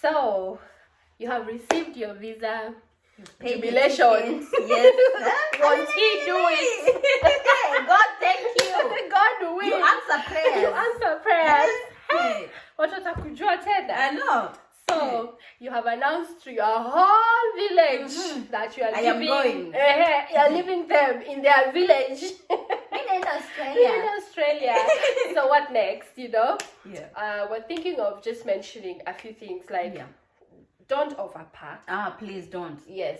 So, you have received your visa. Jubilation. Yes. Won't he do it? God, thank you. God will. You answer prayers. You answer prayers. Hey. Watoto kujua tena. I know. So, you have announced to your whole village that you are going. You are leaving them in their village. In Australia. In Australia. So what next, Yeah. We're thinking of just mentioning a few things like don't overpack. Please don't. Yes.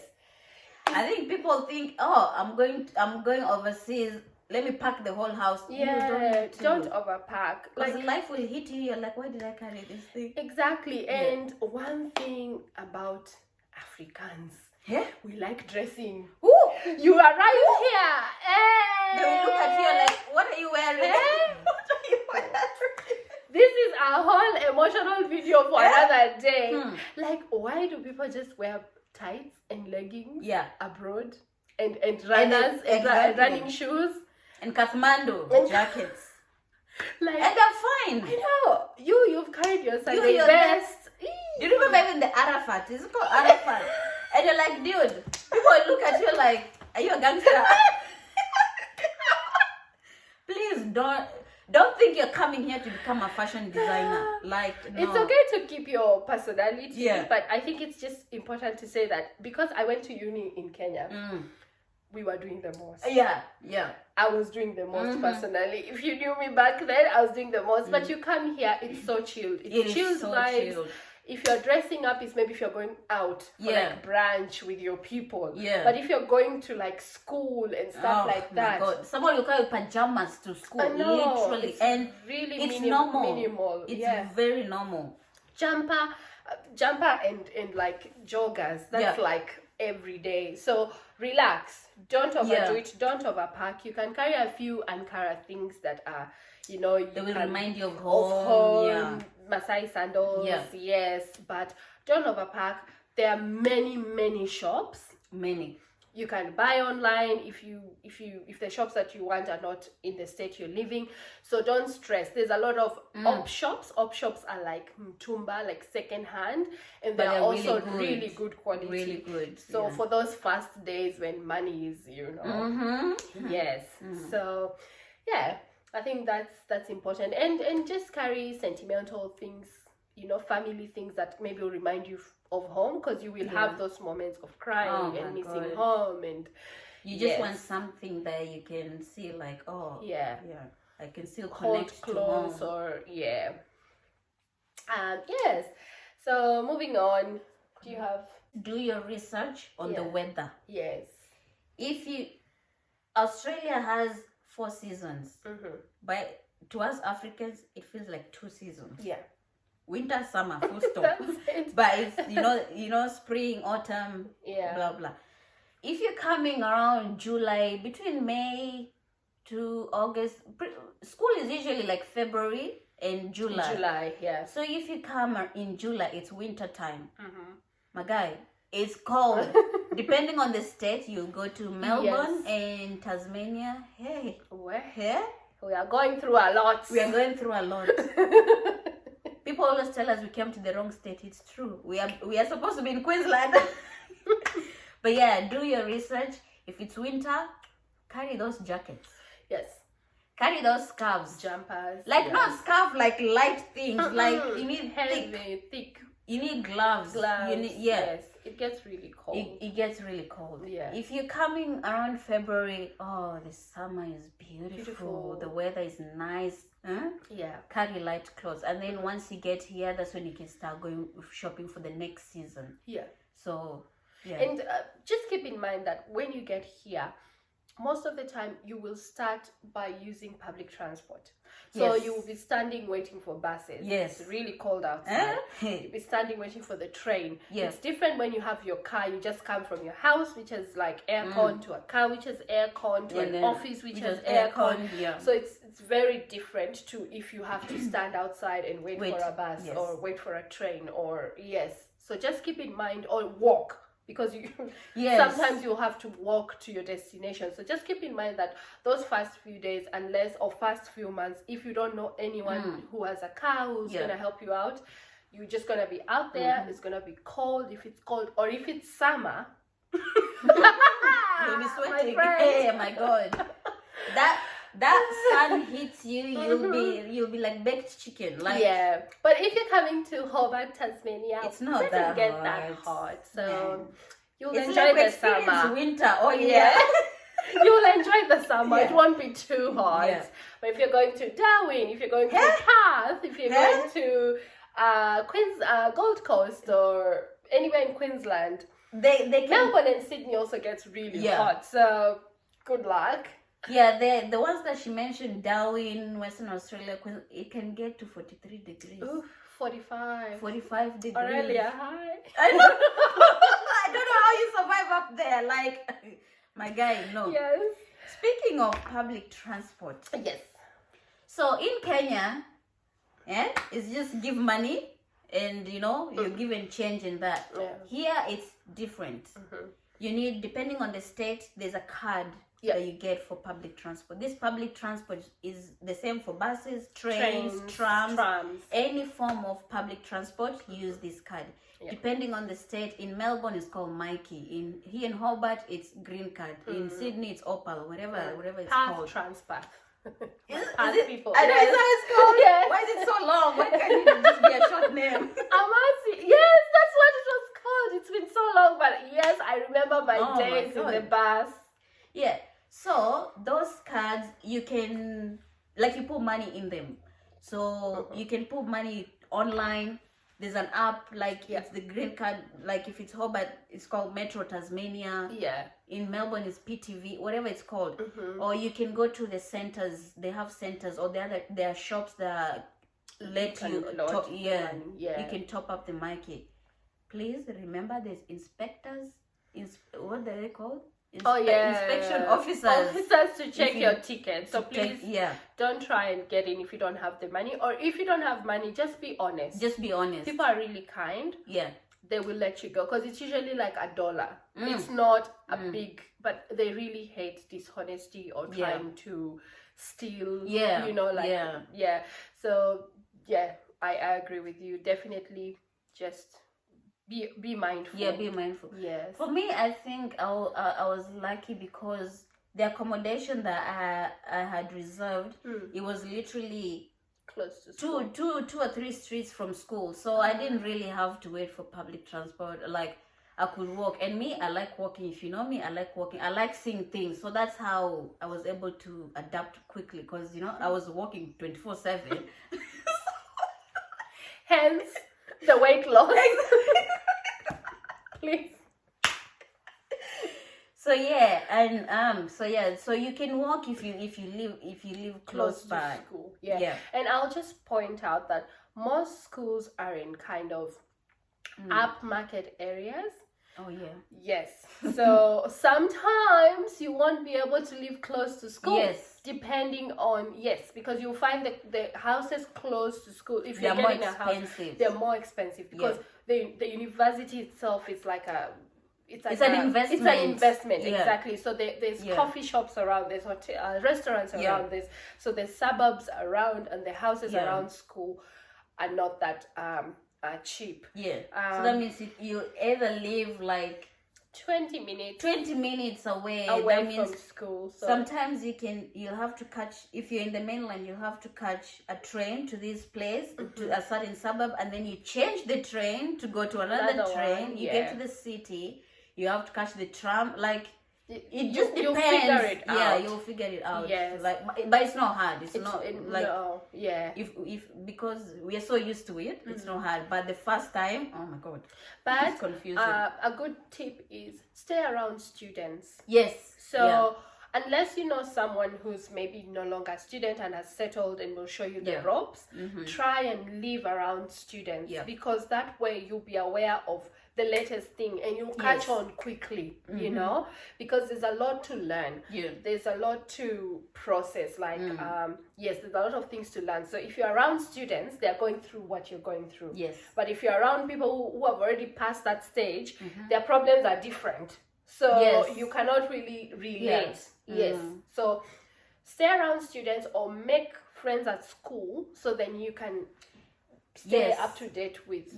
I think people think, oh, I'm going overseas. Let me pack the whole house. Yeah, don't overpack. Because life will hit you. You're like, why did I carry this thing? Exactly. And one thing about Africans, we like dressing. Ooh. You are right here. They will look at you like, what are you wearing? What are you wearing? This is a whole emotional video for another day. Like, why do people just wear tights and leggings abroad and runners and running shoes? And Kathmandu jackets. Like, and they're fine. I know. You've carried your Sunday best. You remember even the Arafat? Is it called Arafat? And you're like, dude, people look at you like, are you a gangster? Please don't think you're coming here to become a fashion designer. Like, no. It's okay to keep your personality, but I think it's just important to say that because I went to uni in Kenya, we were doing the most. Yeah. I was doing the most personally. If you knew me back then, I was doing the most. But you come here, it's so chilled. It's chilled vibes. Chilled. If you're dressing up, it's maybe if you're going out for like brunch with your people. Yeah. But if you're going to like school and stuff like that. God. Someone will carry pajamas to school. Literally. And really it's minimal. It's very normal. Jumper and like joggers. That's like every day. So relax. Don't overdo it. Don't overpack. You can carry a few Ankara things that are, they will remind you of home. Masai sandals, yes, but don't overpack. There are many shops. Many. You can buy online if the shops that you want are not in the state you're living. So don't stress. There's a lot of op shops. Op shops are like mtumba, like second hand, and they're also really good quality. Really good. So for those first days when money is, yes. So I think that's important, and just carry sentimental things, family things that maybe will remind you of home, because you will have those moments of crying and missing home, and you just want something that you can see like, I can still connect to home. Or yes. So moving on, do your research on the weather. Yes. Australia has 4 seasons, but to us Africans it feels like 2 seasons. Winter, summer, full stop. But it's spring, autumn, blah blah. If you're coming around July, between May to August, school is usually like February and July. So if you come in July, it's winter time. My guy, it's cold. Depending on the state, you'll go to Melbourne and Tasmania. Hey, we are going through a lot. People always tell us we came to the wrong state. It's true. We are supposed to be in Queensland. But do your research. If it's winter, carry those jackets. Yes. Carry those scarves. Jumpers. Like not scarf, like light things. Like you need thick. You need gloves. Yes. It gets really cold. It gets really cold. Yeah. If you're coming around February, the summer is beautiful. The weather is nice. Carry light clothes, and then once you get here, that's when you can start going shopping for the next season. So and just keep in mind that when you get here, most of the time you will start by using public transport. So you will be standing waiting for buses. It's really cold outside. You'll be standing waiting for the train. It's different when you have your car. You just come from your house, which has like aircon, to a car which has aircon, to an office which has aircon. So it's very different to if you have to stand outside and wait for a bus or wait for a train or So just keep in mind, or walk. Because sometimes you'll have to walk to your destination. So just keep in mind that those first few days, first few months, if you don't know anyone who has a car who's going to help you out, you're just gonna be out there. It's gonna be cold. If it's cold, or if it's summer, you'll be sweating. Hey, my God, that sun hits you, you'll be like baked chicken. Like, yeah. But if you're coming to Hobart, Tasmania, it's not it doesn't get that hot. So you'll it's enjoy like the summer. Winter. Oh yeah. You'll enjoy the summer. It won't be too hot. Yeah. But if you're going to Darwin, if you're going to Perth, if you're going to Gold Coast or anywhere in Queensland, they can... Melbourne and Sydney also gets really hot. So good luck. Yeah, the ones that she mentioned, Darwin, Western Australia, it can get to 43 degrees. Ooh, 45. 45 degrees. Aurelia, hi. I know. I don't know how you survive up there. Like, my guy, no. Yes. Speaking of public transport. Yes. So in Kenya, it's just give money and, you're given change in that. Yeah. Here, it's different. You need, depending on the state, there's a card that you get for public transport. This public transport is the same for buses, trains, trams. Any form of public transport, use this card. Yeah. Depending on the state, in Melbourne it's called Mikey. Here in Hobart it's green card. In Sydney it's Opal, whatever it's called. Transpath. Is it? People. I know, is that it's called? Yes. Why is it so long? Why can't it just be a short name? Amasi. Yes, that's what it was called. It's been so long, but yes, I remember my days in the bus. Yeah. So those cards, you can, like, you put money in them. So you can put money online. There's an app, like it's the green card, like if it's Hobart, it's called Metro Tasmania. Yeah. In Melbourne, it's PTV, whatever it's called. Or you can go to the centers. They have centers, or there are shops that let you you can top up the market. Please remember, there's inspectors. What are they called? Inspection officers to check your ticket. So please don't try and get in if you don't have the money, or if you don't have money, just be honest. People are really kind. Yeah, they will let you go, because it's usually like $1. It's not a big, but they really hate dishonesty or trying to steal. So I agree with you. Definitely just be mindful. Yeah, be mindful. Yes. For me, I think I was lucky because the accommodation that I had reserved, it was literally close to school. two or three streets from school. So I didn't really have to wait for public transport. Like, I could walk. And me, I like walking. If you know me, I like walking. I like seeing things. So that's how I was able to adapt quickly, because, I was walking 24/7. Hence the weight loss. Please. So you can walk if you live close by school. Yeah. And I'll just point out that most schools are in kind of upmarket areas. Oh yeah. Yes. So sometimes you won't be able to live close to school. Yes. Depending on because you'll find that the houses close to school, if you're getting a house, they're more expensive, because the university itself is like it's an investment. It's an investment, exactly. So there's coffee shops around, there's restaurants around this. So there's suburbs around, and the houses around school are not that cheap. Yeah. So that means you either live like 20 minutes away that means from school. So sometimes you'll have to catch, if you're in the mainland, you'll have to catch a train to this place, to a certain suburb, and then you change the train to go to another train. You get to the city, you have to catch the tram. Like, it just depends. You'll figure it out. Yeah, you'll figure it out. Yes. But it's not hard. It's not like no. Yeah. If because we are so used to it, it's not hard. But the first time, oh my God, but it's confusing. A good tip is stay around students. Yes. So unless you know someone who's maybe no longer a student and has settled and will show you the ropes, try and live around students, because that way you'll be aware of the latest thing and you'll catch on quickly, because there's a lot to learn. There's a lot to process, like there's a lot of things to learn. So if you're around students, they're going through what you're going through. But if you're around people who have already passed that stage, their problems are different, so you cannot really relate. So stay around students or make friends at school, so then you can stay up to date with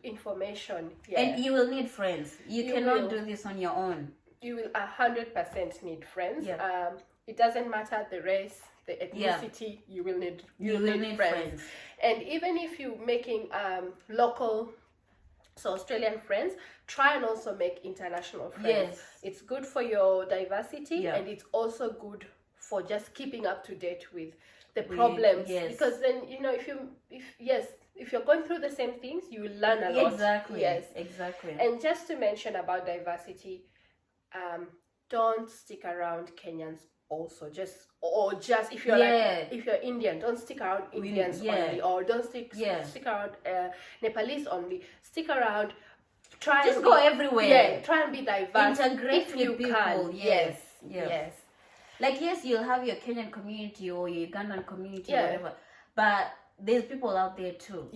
information. And you will need friends. You cannot do this on your own. You will 100% need friends. It doesn't matter the race, the ethnicity. You will need friends. And even if you're making local, so Australian friends, try and also make international friends. It's good for your diversity, and it's also good for just keeping up to date with the problems. Because then, you know, if you're going through the same things, you will learn a lot. Exactly. And just to mention about diversity, don't stick around Kenyans also, just if you're if you're Indian, don't stick around Indians only, or don't stick around Nepalese only. Stick around, go everywhere. Try and be diverse. Integrate if with you people. can. Yes. Like, you'll have your Kenyan community or your Ugandan community, whatever, but there's people out there too.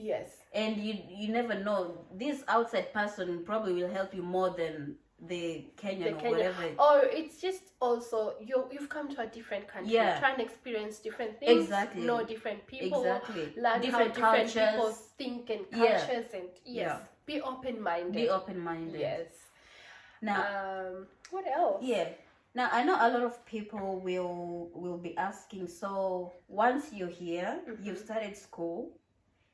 And you never know. This outside person probably will help you more than the Kenyan or whatever. Or it's just also you've come to a different country. Try and experience different things. Know different people. Learn different how cultures. different people think and cultures and be open-minded. Yes. Now, what else? Now, I know a lot of people will be asking, so once you're here, you've started school,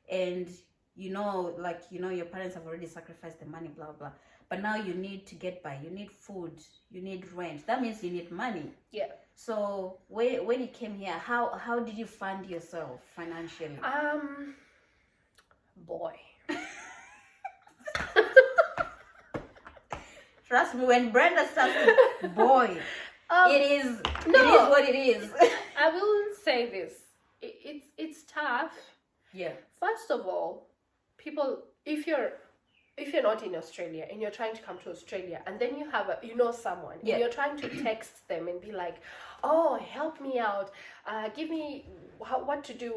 and your parents have already sacrificed the money, blah, blah. But now you need to get by. You need food. You need rent. That means you need money. So when you came here, how did you fund yourself financially? Boy. Trust me, when Brenda starts with boy, it is what it is. I will say this. It's tough. First of all, people, if you're not in Australia and you're trying to come to Australia, and then you have someone, and you're trying to text them and be like, oh, help me out, give me what to do.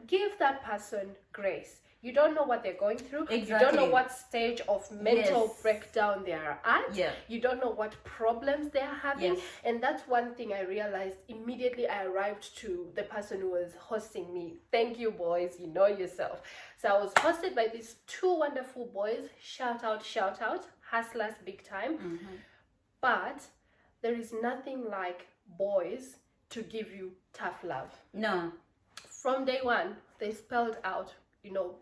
Give that person grace. You don't know what they're going through. You don't know what stage of mental breakdown they are at. You don't know what problems they're having. And that's one thing I realized immediately I arrived to the person who was hosting me. Thank you, boys. You know yourself. So I was hosted by these two wonderful boys. Shout out. Hustlers big time. But there is nothing like boys to give you tough love. No. From day one, they spelled out,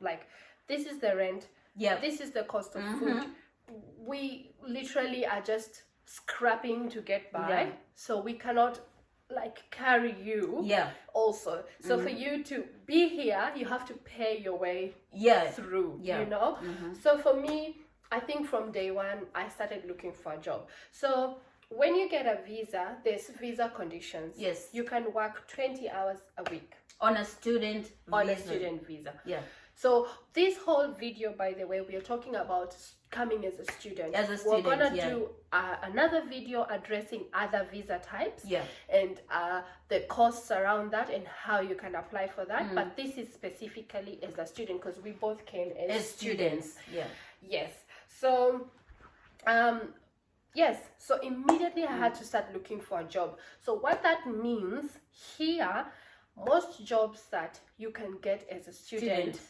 like, this is the rent, this is the cost of food. We literally are just scrapping to get by, so we cannot carry you also. So for you to be here, you have to pay your way through, So for me, I think from day one, I started looking for a job. So when you get a visa, there's visa conditions. You can work 20 hours a week. On a student visa. So this whole video, by the way, we are talking about coming as a student. We're gonna do another video addressing other visa types and the costs around that and how you can apply for that. But this is specifically as a student because we both came as students. So so immediately I had to start looking for a job. So what that means here, most jobs that you can get as a student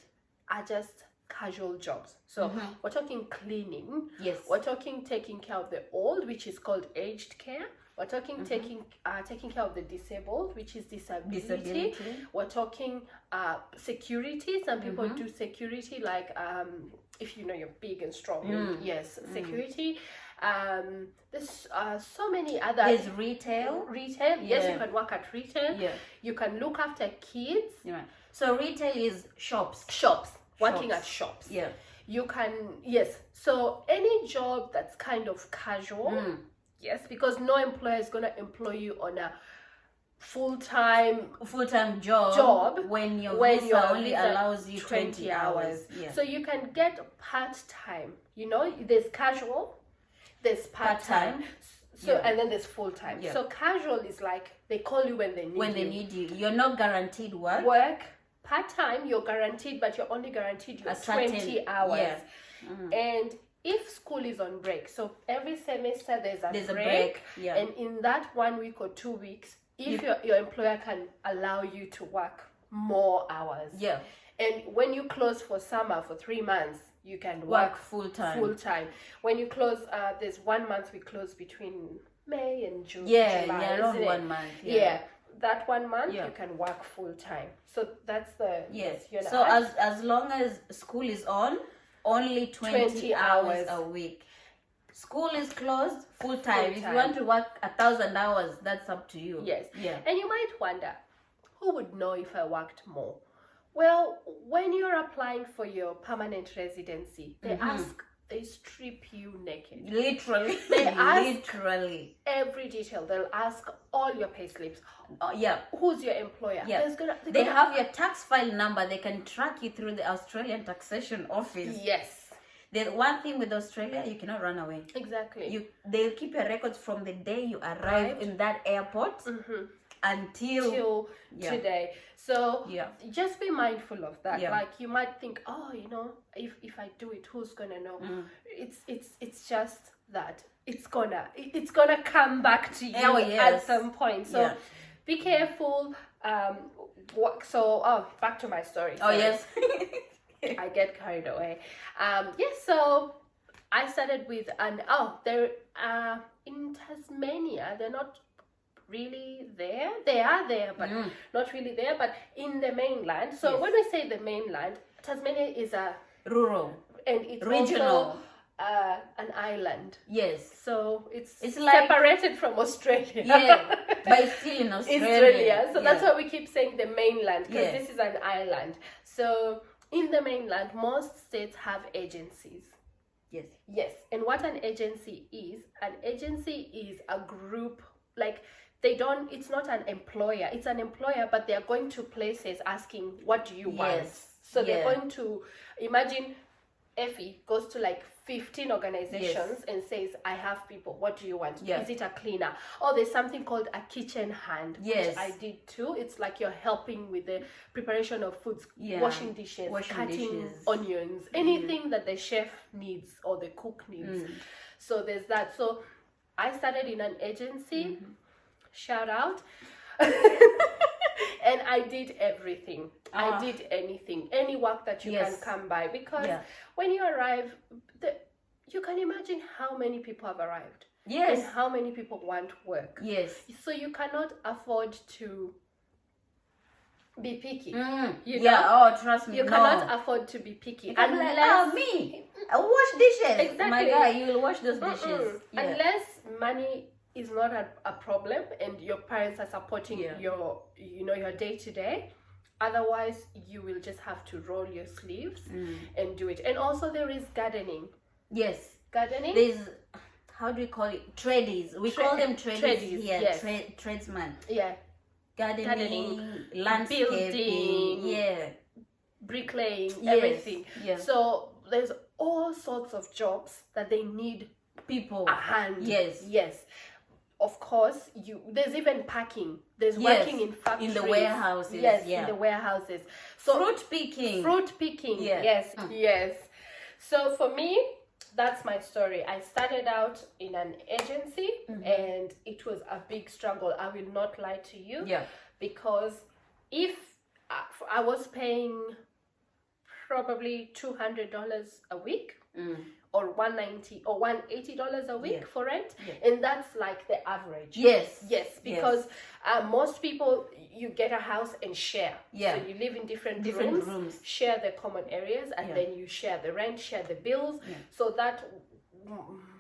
are just casual jobs. So we're talking cleaning. We're talking taking care of the old, which is called aged care. We're talking taking care of the disabled, which is disability. We're talking security. Some people do security, like if you're big and strong. Security. There's so many other. There's retail. Yes, you can work at retail. You can look after kids. So retail is shops. Working at shops. You can, so any job that's kind of casual. Because no employer is going to employ you on a full-time job when your visa only allows you 20 hours. So you can get part-time. There's casual, there's part-time. So and then there's full-time. So casual is like they call you when they need you. You're not guaranteed work. Part-time, you're guaranteed, but you're only guaranteed your 20 hours. And if school is on break, so every semester there's a break. And in that 1 week or 2 weeks, if your employer can allow you to work more hours. And when you close for summer for 3 months, you can work full time. When you close, there's 1 month we close between May and June. Yeah, July, around 1 month. Yeah. That 1 month you can work full time. So that's the So as long as school is on, only 20 hours a week. School is closed, full time. If you want to work 1,000 hours, that's up to you. Yes. Yeah. And you might wonder, who would know if I worked more? Well, when you're applying for your permanent residency, they strip you naked. Literally. They ask literally every detail. They'll ask all your payslips. Yeah. Who's your employer? Yeah. They have your tax file number. They can track you through the Australian taxation office. Yes. The one thing with Australia, you cannot run away. Exactly. They'll keep your records from the day you arrive in that airport until today. So just be mindful of that. Like you might think, oh, if I do it, who's gonna know? It's just that it's gonna come back to you at some point. So be careful. Back to my story. Sorry. Oh yes. I get carried away. So I started with they're in Tasmania. They're not really there. They are there, but not really there. But in the mainland. So when we say the mainland, Tasmania is a rural and it's regional. Also, an island. Yes. So it's like, separated from Australia. Yeah, but it's still in Australia. So that's why we keep saying the mainland, because this is an island. So in the mainland, most states have agencies. Yes. Yes. And what an agency is a group, like it's not an employer. It's an employer, but they're going to places asking, what do you want? So they're going to, imagine Effie goes to like 15 organizations and says, I have people, what do you want? Is it a cleaner? Oh, there's something called a kitchen hand, which I did too. It's like you're helping with the preparation of foods, washing dishes, cutting onions, anything that the chef needs or the cook needs. So there's that. So I started in an agency, shout out. And I did everything. I did anything, any work that you can come by. Because when you arrive, you can imagine how many people have arrived. Yes. And how many people want work. Yes. So you cannot afford to be picky. You know? Oh, trust me. You cannot afford to be picky. Unless me, I wash dishes. Exactly. My guy, you will wash those dishes. Unless money is not a problem and your parents are supporting your day to day. Otherwise, you will just have to roll your sleeves and do it. And also there is gardening. Yes. Gardening. There's, how do we call it? Tradies. We call them tradies here. Yes. Tradesmen. Yeah. Gardening, landscaping, building, bricklaying, everything. Yes. So there's all sorts of jobs that they need people. A hand. Yes. Yes. Of course, there's even packing. There's working in factories. In the warehouses. Yes, in the warehouses. So fruit picking. Yes. So for me, that's my story. I started out in an agency and it was a big struggle. I will not lie to you. Yeah. Because if I was paying probably $200 a week, or $190 or $180 a week for rent, and that's like the average. Yes, because most people, you get a house and share. So you live in different rooms, share the common areas, and then you share the rent, share the bills. So that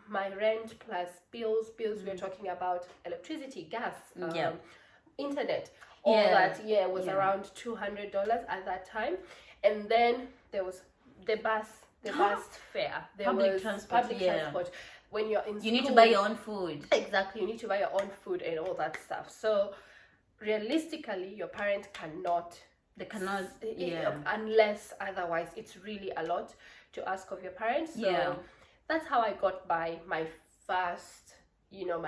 my rent plus bills, we're talking about electricity, gas, internet, all that was around $200 at that time. And then there was the bus fare. There was public transport. When you're in school, you need to buy your own food. Exactly, you need to buy your own food and all that stuff. So realistically, your parent cannot. They cannot. Unless otherwise, it's really a lot to ask of your parents. So that's how I got by my first. Your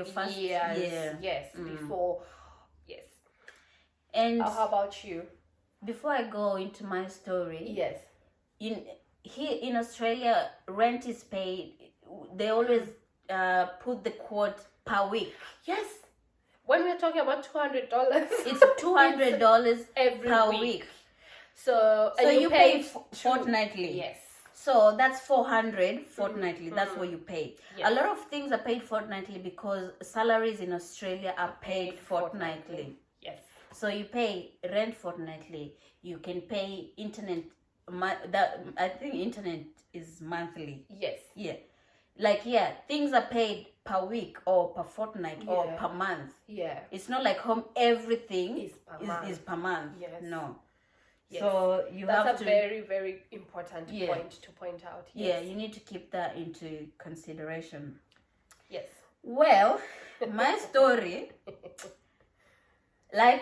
first years. Yes. Before. Yes. And how about you? Before I go into my story. Yes. Here in Australia, rent is paid. They always put the quote per week. Yes. When we're talking about $200, it's $200 every per week. So you pay fortnightly. Yes. So that's 400 fortnightly. That's what you pay. Yes. A lot of things are paid fortnightly because salaries in Australia are paid fortnightly. Yes. So you pay rent fortnightly. You can pay internet. I think internet is monthly. Yes. Yeah. Things are paid per week or per fortnight or per month. Yeah. It's not like home everything is per month. Yes. No. Yes. So that's a very, very important point to point out. Yes. Yeah, you need to keep that into consideration. Yes. Well, my story, I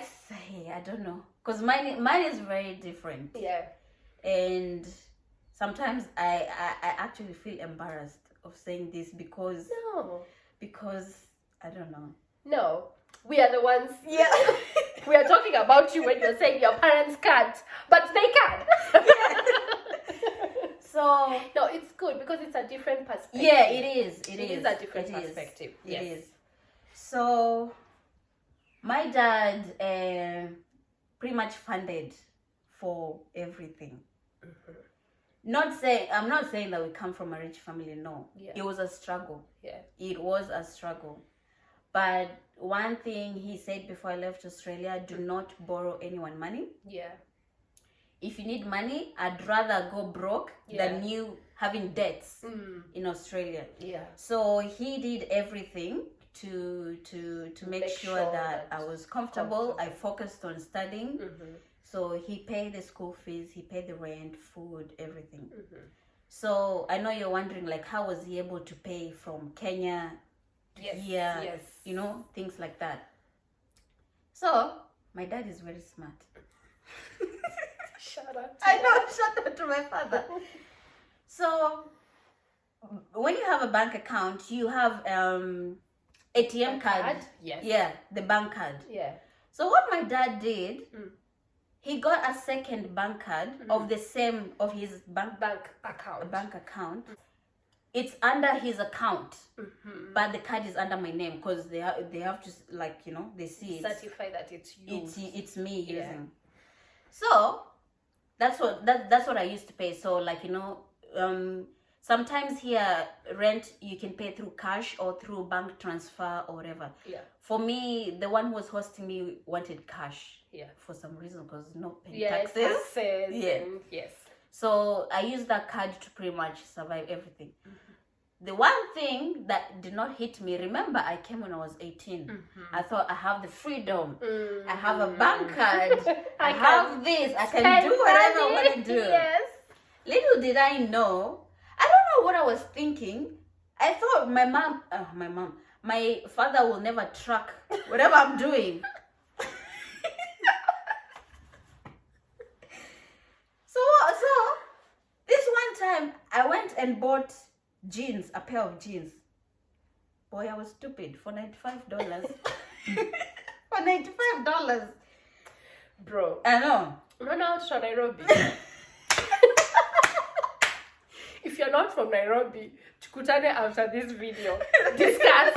don't know, because mine is very different. Yeah. And sometimes I actually feel embarrassed of saying this because I don't know. No, we are the ones. Yeah. We are talking about you when you're saying your parents can't, but they can. So no, it's good because it's a different perspective. Yeah, it is. It is a different perspective. It is. So my dad pretty much funded for everything. I'm not saying that we come from a rich family. No, it was a struggle. Yeah, it was a struggle. But one thing he said before I left Australia: do not borrow anyone money. Yeah. If you need money, I'd rather go broke than you having debts in Australia. Yeah. So he did everything to make sure that I was comfortable. I focused on studying. So he paid the school fees, he paid the rent, food, everything. So I know you're wondering, how was he able to pay from Kenya to here? Yes. Things like that. So my dad is very smart. Shout out. Shout out to my father. So when you have a bank account, you have ATM card. Yes. Yeah, the bank card. Yeah. So what my dad did, he got a second bank card of his bank account. It's under his account, but the card is under my name because they have to they see it. Certify that it's you. It's me using. So that's what I used to pay. So sometimes here rent you can pay through cash or through bank transfer or whatever. Yeah. For me, the one who was hosting me wanted cash. Yeah. For some reason, because no paying taxes. Yeah. Yes. So I used that card to pretty much survive everything. The one thing that did not hit me, remember I came when I was 18. I thought I have the freedom. I have a bank card. I have this. I can do whatever I want to do. Yes. Little did I know. I don't know what I was thinking. I thought my father will never track whatever I'm doing. So this one time I went and bought a pair of jeans. Boy, I was stupid for $95. For $95. Bro. I know. Run out to Nairobi. If you're not from Nairobi, tukutane after this video. Discuss.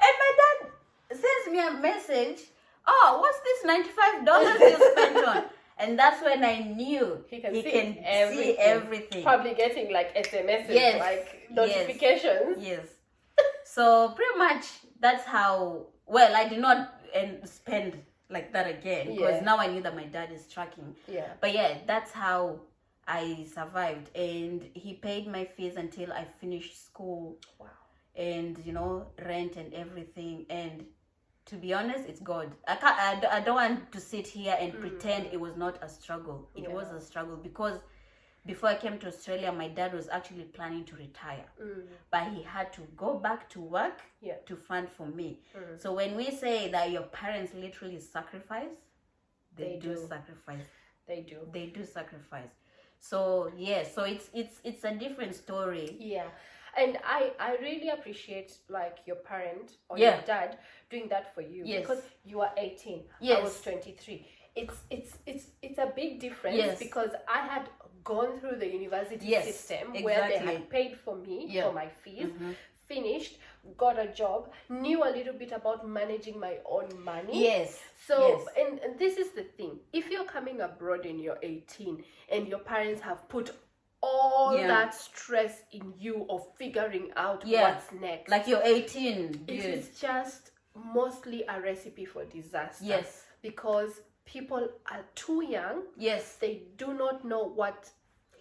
And my dad sends me a message. Oh, what's this $95 you spent on? And that's when I knew he can see everything. Probably getting SMSs, notifications. Yes. So pretty much that's how. Well, I did not spend like that again because now I knew that my dad is tracking. Yeah. But that's how I survived, and he paid my fees until I finished school. Wow. And rent and everything. And to be honest, it's God. I don't want to sit here and pretend it was not a struggle. It was a struggle because before I came to Australia, my dad was actually planning to retire, but he had to go back to work to fund for me. So when we say that your parents literally sacrifice, they do sacrifice. They do sacrifice. So so it's a different story. Yeah. And I really appreciate your parent or your dad doing that for you because you are 18. I was 23. It's a big difference because I had gone through the university system where they had paid for me for my fees, finished, got a job, knew a little bit about managing my own money. Yes. So, and this is the thing. If you're coming abroad and you're 18 and your parents have put all that stress in you of figuring out what's next. Like you're 18. It is just mostly a recipe for disaster. Yes. Because people are too young. Yes. They do not know what...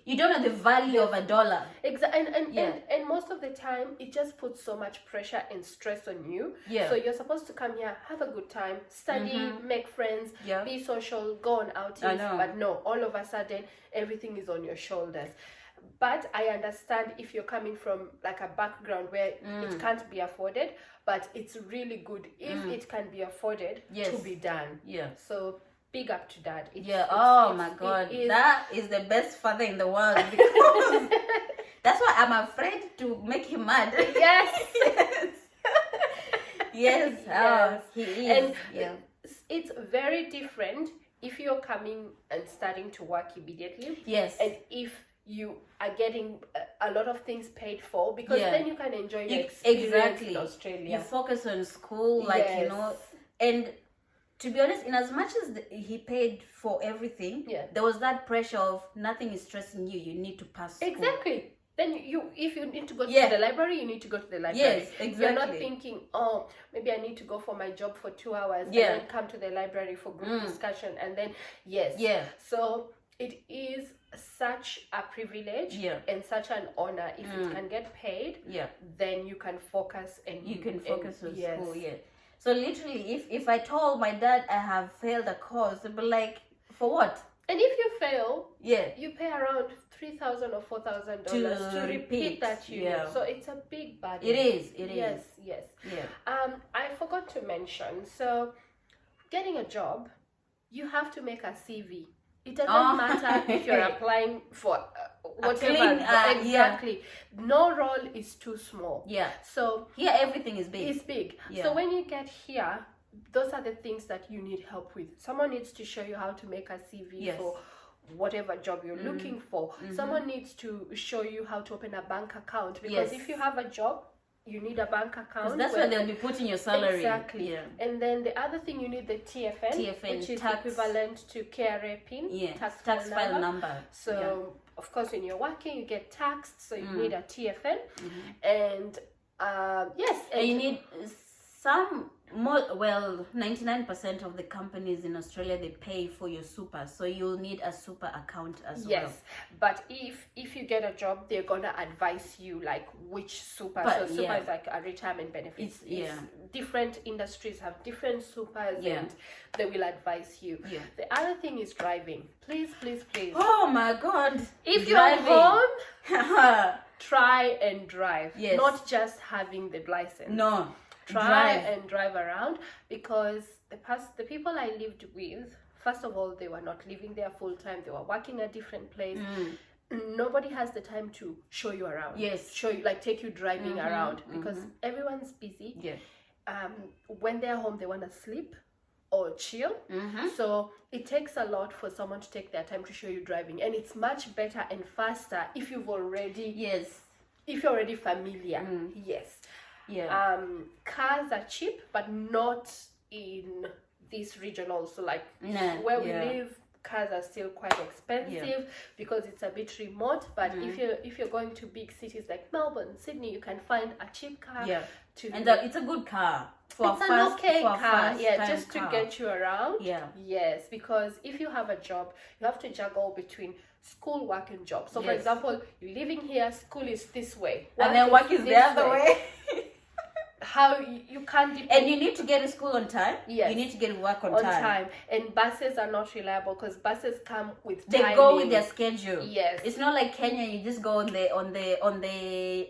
You don't know the value of a dollar. Exactly. And most of the time, it just puts so much pressure and stress on you. Yeah. So you're supposed to come here, have a good time, study, make friends, be social, go on outings. But no, all of a sudden, everything is on your shoulders. But I understand if you're coming from like a background where it can't be afforded, but it's really good if it can be afforded to be done. Yeah. So big up to Dad. My God. That is the best father in the world, because that's why I'm afraid to make him mad. Yes. Yes. He is. And it's very different if you're coming and starting to work immediately. Yes. And if you are getting a lot of things paid for, because then you can enjoy your experience in Australia. You focus on school, and to be honest, in as much as he paid for everything, there was that pressure of nothing is stressing you. You need to pass school. Exactly. Then if you need to go to the library, you need to go to the library. Yes, exactly. You're not thinking, oh, maybe I need to go for my job for 2 hours and then come to the library for group discussion, and then So it is such a privilege and such an honor. If you can get paid, then you can focus and you can focus on school. So literally, if I told my dad I have failed a course, they'd be like, for what? And if you fail, you pay around $3,000 or $4,000 to repeat that unit. So it's a big burden. It is. Yes. Yeah. I forgot to mention. So, getting a job, you have to make a CV. It doesn't matter if you're applying for whatever. Exactly. No role is too small. So here everything is big. It's big. So when you get here, those are the things that you need help with. Someone needs to show you how to make a CV for whatever job you're looking for. Someone needs to show you how to open a bank account, because if you have a job, you need a bank account. That's where they'll be putting your salary. Exactly. And then the other thing, you need the TFN, which is equivalent to KRA PIN, tax file number. So of course, when you're working, you get taxed, so you need a TFN. And and you need some more. 99% of the companies in Australia, they pay for your super, so you'll need a super account as well. But if you get a job, they're gonna advise you like which super. So super is like a retirement benefit. Different industries have different supers, and they will advise you. The other thing is driving. Please. Oh my God! If you're home, try and drive. Not just having the license. No. Try and drive around, because the people I lived with, first of all, they were not living there full time. They were working a different place. Nobody has the time to show you around. Show you, like, take you driving around, because everyone's busy. When they're home, they want to sleep or chill. So it takes a lot for someone to take their time to show you driving, and it's much better and faster if you've already if you're already familiar. Cars are cheap, but not in this region also. Like where we live, cars are still quite expensive because it's a bit remote. But if you're going to big cities like Melbourne, Sydney, you can find a cheap car. It's a good car. It's an okay car, just to get you around. Yes, because if you have a job, you have to juggle between school, work, and job. So for example, you're living here, school is this way, and then work is the other way. How you can't depend. And you need to get to school on time. You need to get to work on time. And buses are not reliable, because buses come with timing. They go with their schedule. It's not like Kenya. You just go on the bus on the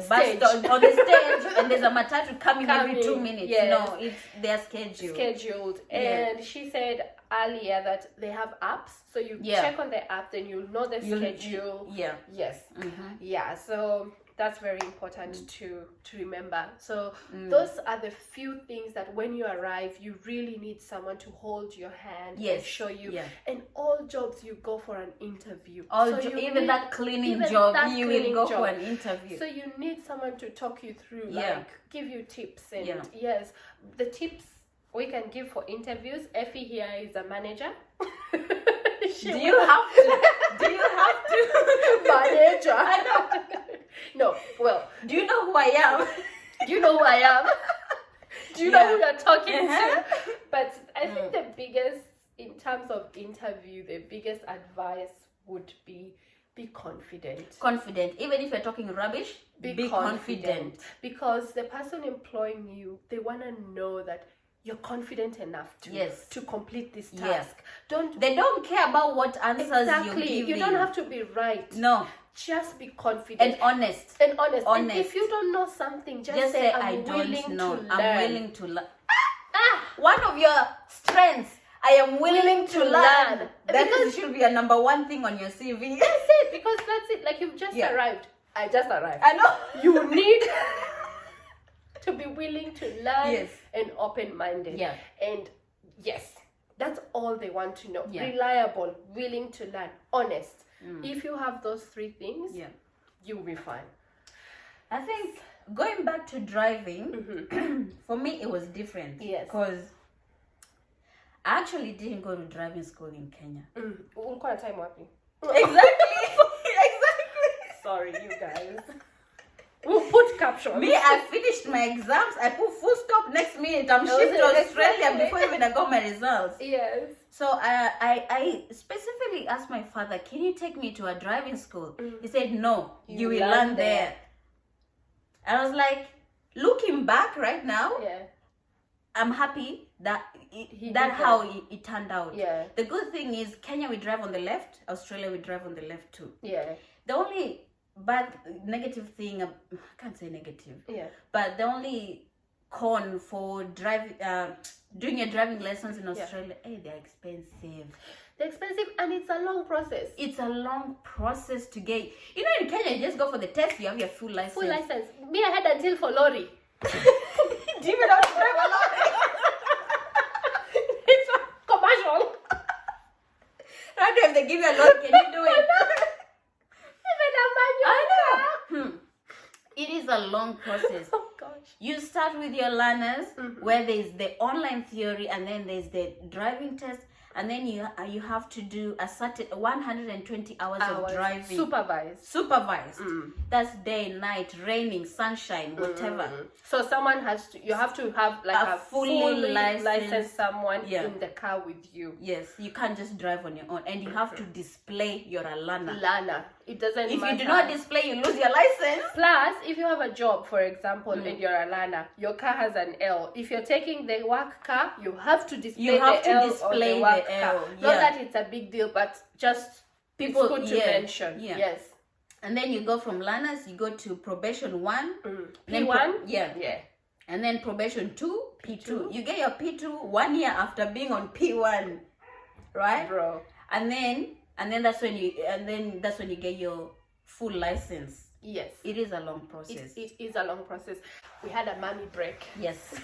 stage, and there's a matatu coming every 2 minutes. No, it's their scheduled. And she said earlier that they have apps, so you check on the app, then you'll know the schedule. So That's very important to remember. So those are the few things that when you arrive, you really need someone to hold your hand and show you. Yeah. And all jobs you go for an interview. Even that cleaning job, you will go for an interview. So you need someone to talk you through, like give you tips. And yes, the tips we can give for interviews. Effie here is a manager. Do you have to? Manager. I know. No, well. Do you know who I am? Do you know who I am? Do you know who you're talking to? But I think the biggest, in terms of interview, the biggest advice would be confident. Confident. Even if you're talking rubbish, be confident. Because the person employing you, they want to know that you're confident enough to complete this task. They don't care about what answers you give. You don't have to be right. No. Just be confident. And honest. And if you don't know something, just say I'm willing to learn. I'm willing to learn. One of your strengths, I am willing to learn. That should be a number one thing on your CV. That's it, because that's it. Like, you've just arrived. I just arrived. I know. You need to be willing to learn and open-minded. Yeah. And yes, that's all they want to know. Yeah. Reliable, willing to learn, honest. If you have those three things, you'll be fine. I think going back to driving, for me it was different. Yes. Because I actually didn't go to driving school in Kenya. Ulikuwa time wapi? Exactly. Sorry, you guys. We'll put captions. Me, I finished my exams. I put full stop. Next minute, I'm shipped to Australia before even I got my results. Yes. So I specifically asked my father, can you take me to a driving school? He said, no, you will learn there. I was like, looking back right now, I'm happy that how it turned out. Yeah. The good thing is Kenya we drive on the left, Australia we drive on the left too. Yeah. The only negative thing, I can't say negative. Yeah. But the only con for doing a driving license in Australia, they're expensive. They're expensive, and it's a long process. It's a long process to get. You know, in Kenya, you just go for the test, you have your full license. Full license. Me, I had until for lorry. Do you even know how to drive a lorry? It's commercial. Right now, if they give you a lorry, can you do it? Even a manual. I know. It is a long process. Oh gosh. You start with your learners, where there's the online theory, and then there's the driving test, and then you have to do a certain 120 hours of driving. Supervised. That's day, night, raining, sunshine, whatever. So you have to have like a fully licensed someone in the car with you. Yes, you can't just drive on your own, and you have to display you're a learner. It doesn't if matter. You do not display, you lose your license. Plus, if you have a job, for example, and you're a learner, your car has an L. If you're taking the work car, you have to display the L on the work car. Not that it's a big deal, but just it's good to mention. Yeah. Yes. And then you go from learners, you go to probation 1. P1? And then probation 2, P2. You get your P2 1 year after being on P1. Right? Bro. And then that's when you get your full license. Yes. It is a long process. It is a long process. We had a mommy break. Yes.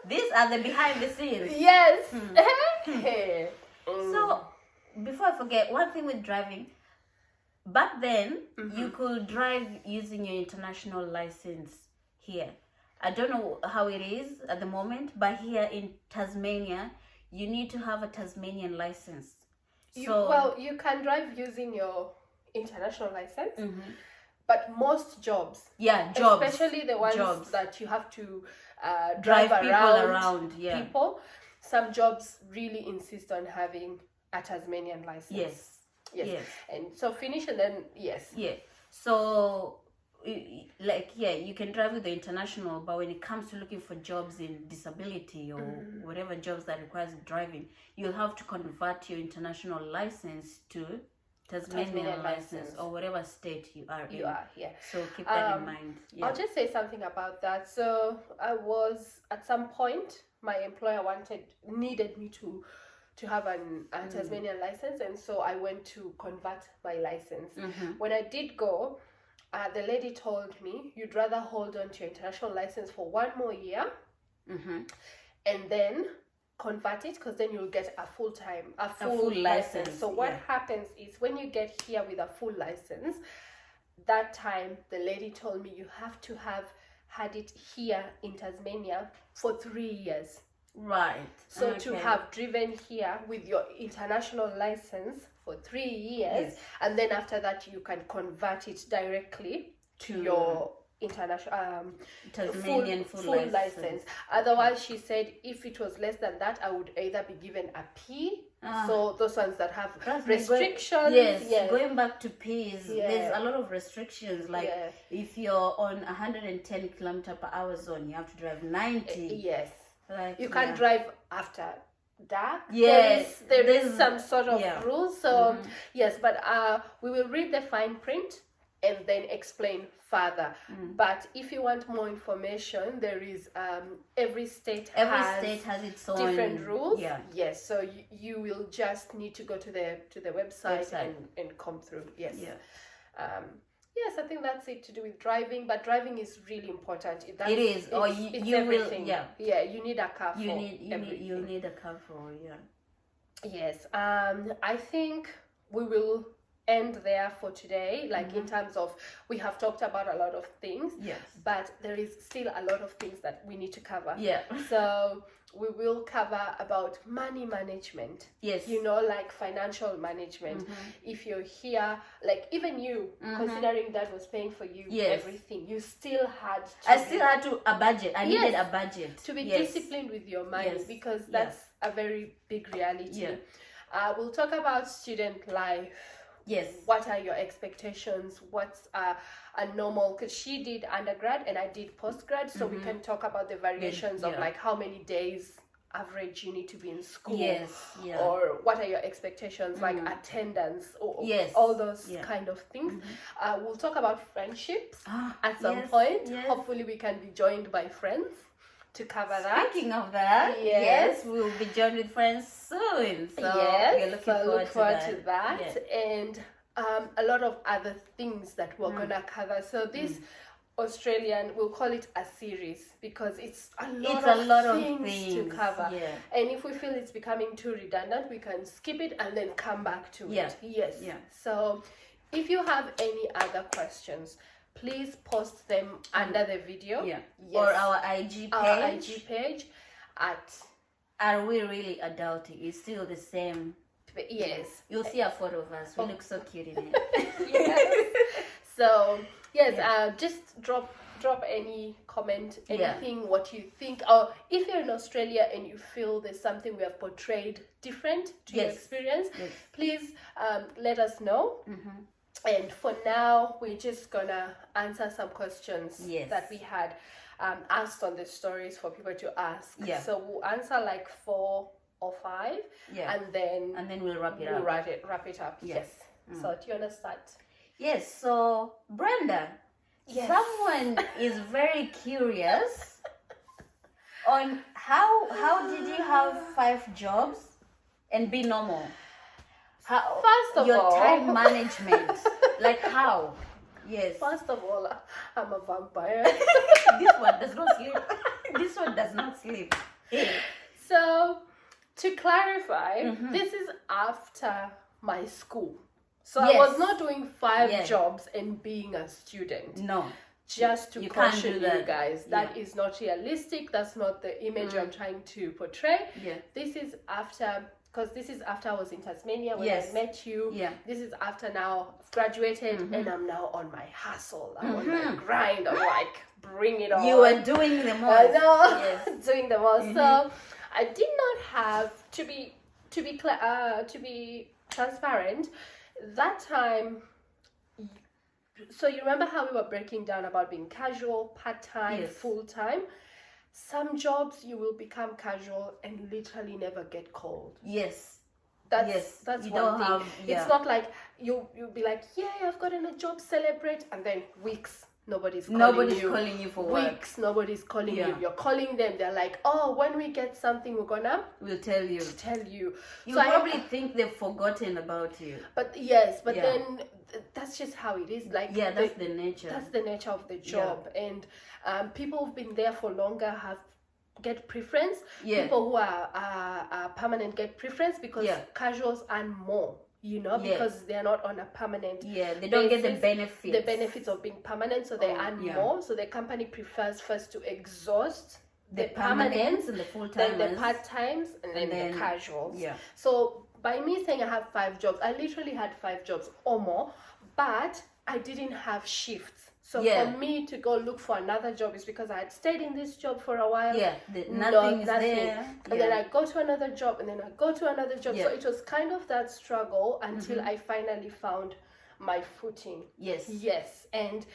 These are the behind the scenes. Yes. So, before I forget, one thing with driving, back then, you could drive using your international license here. I don't know how it is at the moment, but here in Tasmania, you need to have a Tasmanian license. You can drive using your international license, but most jobs, especially the ones that you have to drive around people, some jobs really insist on having a Tasmanian license. Yes. And so finish and then so you can drive with the international, but when it comes to looking for jobs in disability or whatever jobs that requires driving, you'll have to convert your international license to Tasmanian license or whatever state you are in. So keep that in mind. I'll just say something about that. So I was, at some point, my employer needed me to to have a Tasmanian license, and so I went to convert my license. When I did go, the lady told me, you'd rather hold on to your international license for 1 more year and then convert it, because then you'll get a full license. So what happens is, when you get here with a full license, that time the lady told me you have to have had it here in Tasmania for 3 years. Right. So to have driven here with your international license for 3 years, and then after that you can convert it directly to your international Tasmanian full license. Otherwise, she said, if it was less than that, I would either be given a P. So those ones that have restrictions. Going back to P's, there's a lot of restrictions. Like if you're on 110 kilometer per hour zone, you have to drive 90. Yes. Like, you can't drive after dark. Yes, there is some sort of rule. So yes, but we will read the fine print and then explain further. But if you want more information, there is every state has its own different rules. Yes, so you will just need to go to the website and come through. Yes. Yes, I think that's it to do with driving, but driving is really important. It's everything. You need a car for everything. You need a car for Yes. I think we will end there for today, in terms of, we have talked about a lot of things, but there is still a lot of things that we need to cover. So we will cover about money management, like financial management. If you're here, like even you, considering Dad was paying for you everything, you still had to a budget. I needed a budget to be disciplined with your money, because that's a very big reality. We'll talk about student life. What are your expectations? What's a normal, because she did undergrad and I did postgrad, so we can talk about the variations of like how many days average you need to be in school, or what are your expectations, like attendance, or all those kind of things. We'll talk about friendships at some point. Hopefully we can be joined by friends to cover that. Speaking of that, we'll be joined with friends soon. So we're looking forward to that. And a lot of other things that we're gonna cover. So this Australian, we'll call it a series, because it's a lot of things to cover. And if we feel it's becoming too redundant, we can skip it and then come back to it. So if you have any other questions, please post them under the video. Or our IG page at Are We Really Adulting? It's still the same. You'll see a photo of us. We look so cute in it. So just drop any comment, anything, what you think, or if you're in Australia and you feel there's something we have portrayed different to your experience, please let us know. And for now, we're just gonna answer some questions that we had asked on the stories for people to ask. So we'll answer like 4 or 5, and then we'll wrap it up. Wrap it up. So do you wanna start? Yes. So Brenda, someone is very curious on how did you have 5 jobs and be normal? First of your all, time management, like how? First of all, I'm a vampire. This one does not sleep. This one does not sleep. So, to clarify, this is after my school. So I was not doing 5 jobs and being a student. No. Just to caution you guys, that is not realistic. That's not the image I'm trying to portray. This is after. Because this is after I was in Tasmania when I met you. This is after now I've graduated and I'm now on my hustle. I'm on my grind. I'm like, bring it on. You were doing the most. I know, doing the most. So I did not have to be transparent. That time. So you remember how we were breaking down about being casual, part-time, full-time? Some jobs you will become casual and literally never get called. That's one thing. It's not like you'll be like, I've gotten a job, celebrate, and then weeks Nobody's calling you for weeks. Nobody's calling you. You're calling them. They're like, oh, when we get something, we'll tell you. You probably think they've forgotten about you. But yes, then that's just how it is. Like that's the nature. That's the nature of the job, and people who've been there for longer get preference. People who are permanent get preference because casuals earn more. Because they're not on a permanent they don't basis, get the benefits of being permanent, so they earn more. So the company prefers first to exhaust the permanents and the full-timers, then the part-times, and then the casuals. So by me saying I have 5 jobs, I literally had 5 jobs or more, but I didn't have shifts. So for me to go look for another job is because I had stayed in this job for a while. Nothing is there. And then I go to another job, and then I go to another job. So it was kind of that struggle until I finally found my footing. Yes. And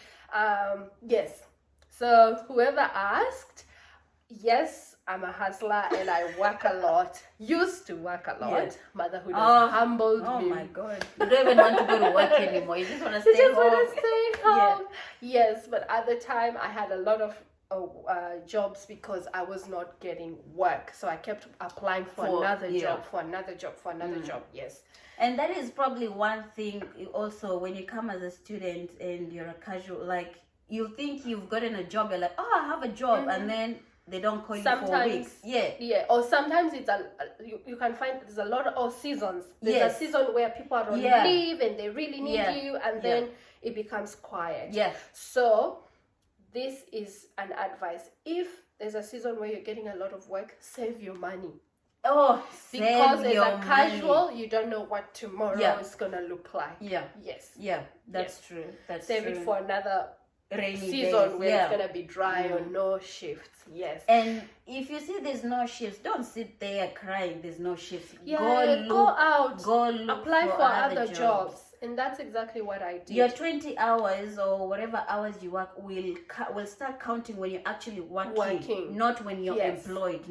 so whoever asked, yes, I'm a hustler and I work a lot. Used to work a lot. Motherhood has humbled me. Oh my God. You don't even want to go to work anymore. You just want to stay home. Yes, but at the time I had a lot of jobs because I was not getting work. So I kept applying for another job. Yes. And that is probably one thing also when you come as a student and you're a casual, like you think you've gotten a job, you're like, oh, I have a job. And then they don't call you for weeks. Or sometimes it's you can find there's a lot of seasons. There's a season where people are on leave and they really need you, and then it becomes quiet. So this is an advice. If there's a season where you're getting a lot of work, save your money. Because as a casual, you don't know what tomorrow is gonna look like. That's true. Save it for another rainy season where it's gonna be dry or no shifts. And if you see there's no shifts, don't sit there crying there's no shifts. Go out, look, apply for other jobs. And that's exactly what I did. Your 20 hours or whatever hours you work will start counting when you're actually working. Not when you're employed.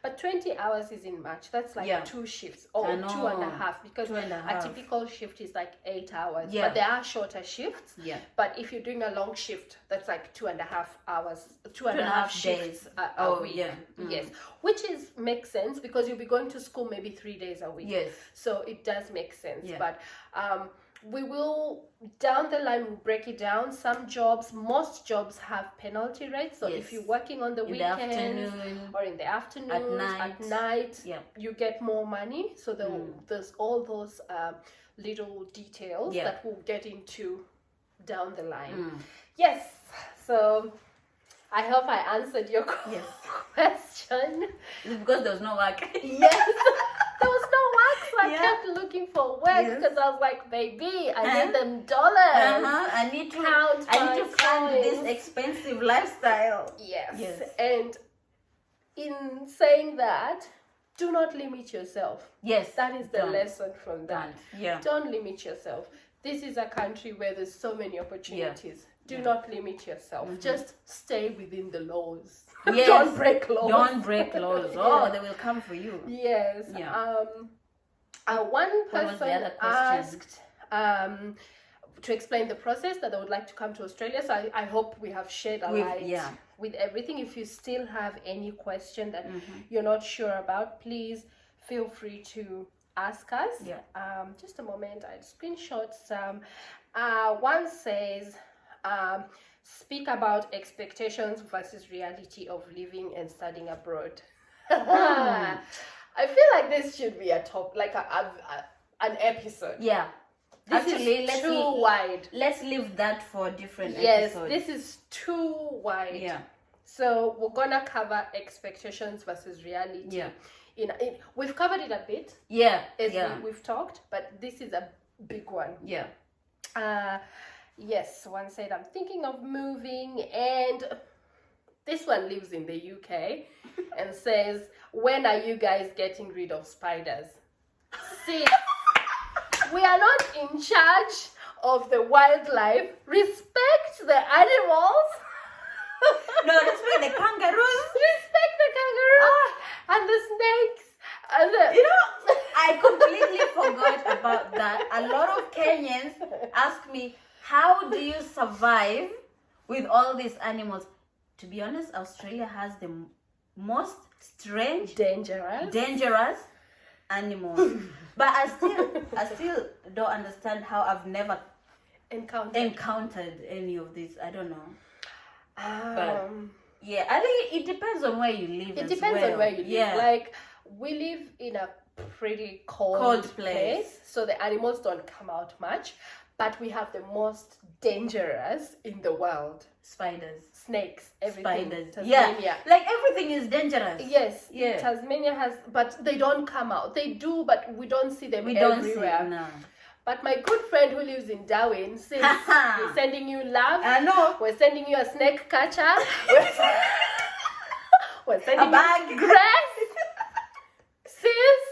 But 20 hours isn't much. That's like 2 shifts or 2.5, because a typical shift is like 8 hours. But there are shorter shifts. But if you're doing a long shift, that's like 2.5 hours, 2.5 shifts a week. Yes, which makes sense because you'll be going to school maybe 3 days a week. So it does make sense. But we will down the line we'll break it down. Most jobs have penalty rates. So if you're working on the weekends or in the afternoon, at night, you get more money. So there's all those little details that we'll get into down the line. Yes. So I hope I answered your question. It's because there was no work. Yes. There was no work, so I kept looking for work because I was like, baby, I need them dollars. I need to fund this expensive lifestyle. Yes. And in saying that, do not limit yourself. That is the lesson from that. Don't limit yourself. This is a country where there's so many opportunities. Do not limit yourself. Just stay within the laws. Don't break laws. They will come for you. Yes. One person asked to explain the process that they would like to come to Australia. So I hope we have shared a light with everything. If you still have any question that you're not sure about, please feel free to ask us. Just a moment, I'll screenshot some. One says, speak about expectations versus reality of living and studying abroad. I feel like this should be an episode. This is too wide. Let's leave that for a different episode. This is too wide. So we're gonna cover expectations versus reality. We've covered it a bit. We've talked, but this is a big one. Yes, one said, I'm thinking of moving, and this one lives in the UK and says, when are you guys getting rid of spiders? See, we are not in charge of the wildlife. Respect the animals. No, respect the kangaroos. Respect the kangaroos and the snakes. And I completely forgot about that. A lot of Kenyans ask me, how do you survive with all these animals. To be honest, Australia has the most strange, dangerous animals. But I still don't understand how I've never encountered any of these. I don't know. But yeah, I think it depends on where you live. It depends on where you live. Yeah. Like, we live in a pretty cold place, so the animals don't come out much. But we have the most dangerous in the world. Spiders. Snakes. Everything. Spiders. Tasmania. Yeah. Like, everything is dangerous. Yes. Yeah. Tasmania has, but they don't come out. They do, but we don't see them everywhere. No. But my good friend who lives in Darwin, since we're sending you love, I know. We're sending you a snake catcher. We're sending a bag. You grass. Sis,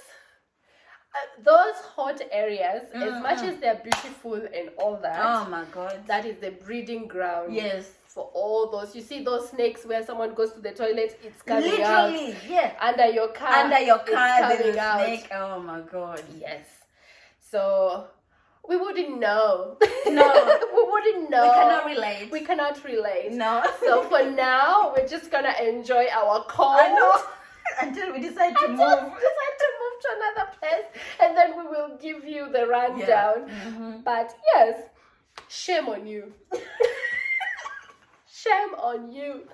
those hot areas, as much as they're beautiful and all that, oh my God, that is the breeding ground. Yes. For all those, you see those snakes where someone goes to the toilet, it's coming literally, out. Yeah. Under your car, there's a snake. Oh my God. Yes. So we wouldn't know. No. We wouldn't know. We cannot relate. relate. No. So for now, we're just gonna enjoy our cold. I know. Until we decide to move. To another place, and then we will give you the rundown. Yeah. But yes, shame on you. Shame on you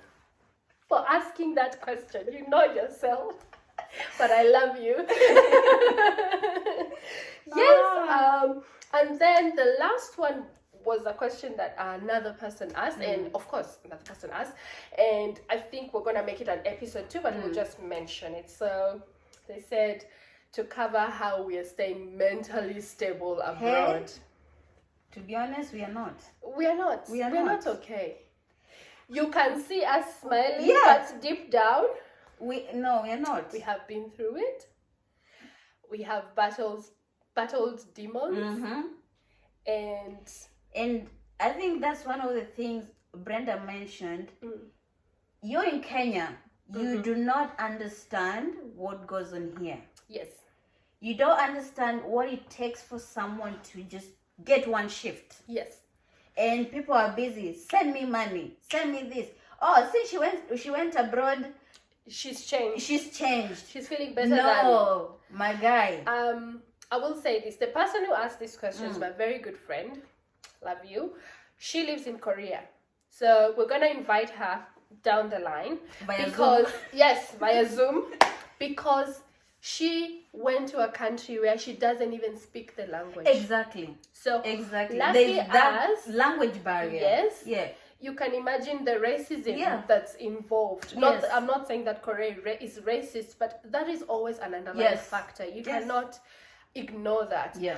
for asking that question. You know yourself, but I love you. Yes. And then the last one was a question that another person asked, and of course another person asked, and I think we're gonna make it an episode 2, but we'll just mention it. So they said to cover how we are staying mentally stable abroad. Hey, to be honest, we are not. We are not. We are not okay. You can see us smiling, yeah, but deep down, we are not. We have been through it. We have battled demons, and I think that's one of the things Brenda mentioned. You're in Kenya. You do not understand what goes on here. Yes. You don't understand what it takes for someone to just get one shift. Yes. And people are busy. Send me money. Send me this. Oh, since she went abroad, she's changed. She's feeling better. No, my guy. I will say this. The person who asked this question is my very good friend. Love you. She lives in Korea. So we're gonna invite her down the line via Zoom, because she went to a country where she doesn't even speak the language. Exactly. So exactly, lucky there's that us, language barrier. Yes. Yeah. You can imagine the racism that's involved. Yes. I'm not saying that Korea is racist, but that is always an underlying factor. You cannot ignore that. Yeah.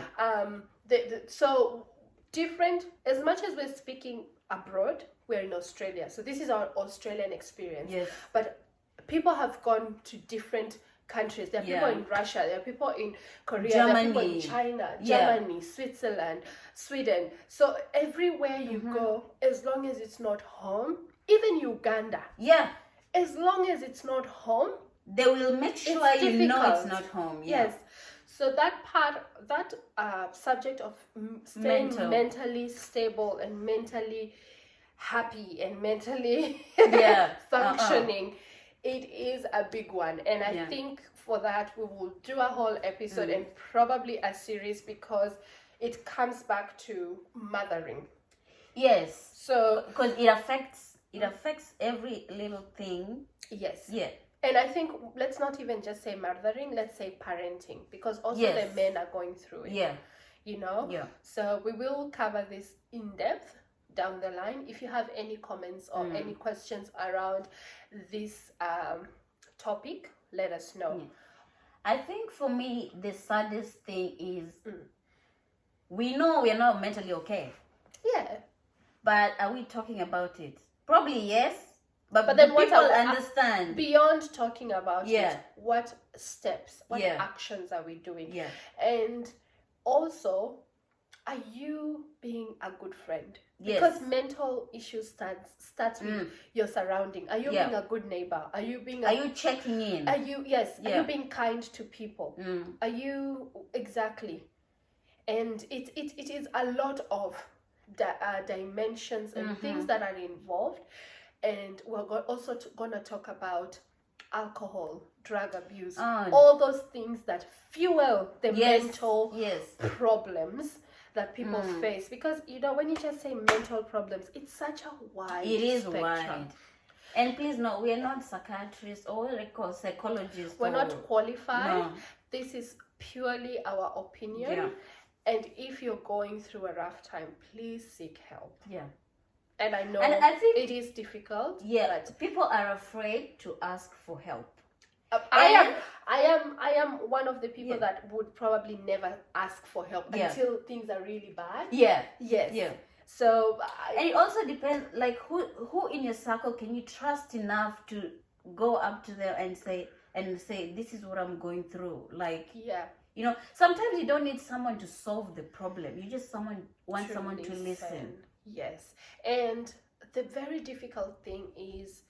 So different, as much as we're speaking abroad, we're in Australia. So this is our Australian experience. Yes. But people have gone to different countries. There are people in Russia, there are people in Korea, Germany. there are people in China, Germany, Switzerland, Sweden. So everywhere you go, as long as it's not home, even Uganda. Yeah. As long as it's not home, they will make sure you know it's not home. Yeah. Yes. So that part, that subject of staying mentally stable and mentally happy and mentally functioning, it is a big one. And I think for that we will do a whole episode and probably a series, because it comes back to mothering. Yes. So because it affects every little thing. Yes. Yeah. And I think let's not even just say mothering, let's say parenting, because also the men are going through it. Yeah. You know? Yeah. So we will cover this in depth down the line. If you have any comments or any questions around this topic, let us know. Yeah. I think for me, the saddest thing is we know we're not mentally okay. Yeah. But are we talking about it? Probably yes. But then people understand. Beyond talking about Yeah. it, what steps, what Yeah. actions are we doing? Yeah. And also, are you being a good friend? Yes. Because mental issues starts with your surrounding. Are you Yeah. being a good neighbor? Are you being Are you checking in? Are you Are Yeah. you being kind to people? Are you exactly? And it is a lot of dimensions and things that are involved. And we're also going to talk about alcohol, drug abuse, all those things that fuel the mental problems that people face. Because, when you just say mental problems, it's such a wide spectrum. Wide. And please no, we are not psychiatrists or psychologists. We're not qualified. No. This is purely our opinion. Yeah. And if you're going through a rough time, please seek help. Yeah. And I know I think it is difficult. Yeah, but people are afraid to ask for help. I am one of the people that would probably never ask for help until things are really bad. Yeah. Yes. Yeah. So and it also depends, like who in your circle can you trust enough to go up to them and say this is what I'm going through. Like sometimes you don't need someone to solve the problem. You just want someone to listen. Yes. And the very difficult thing is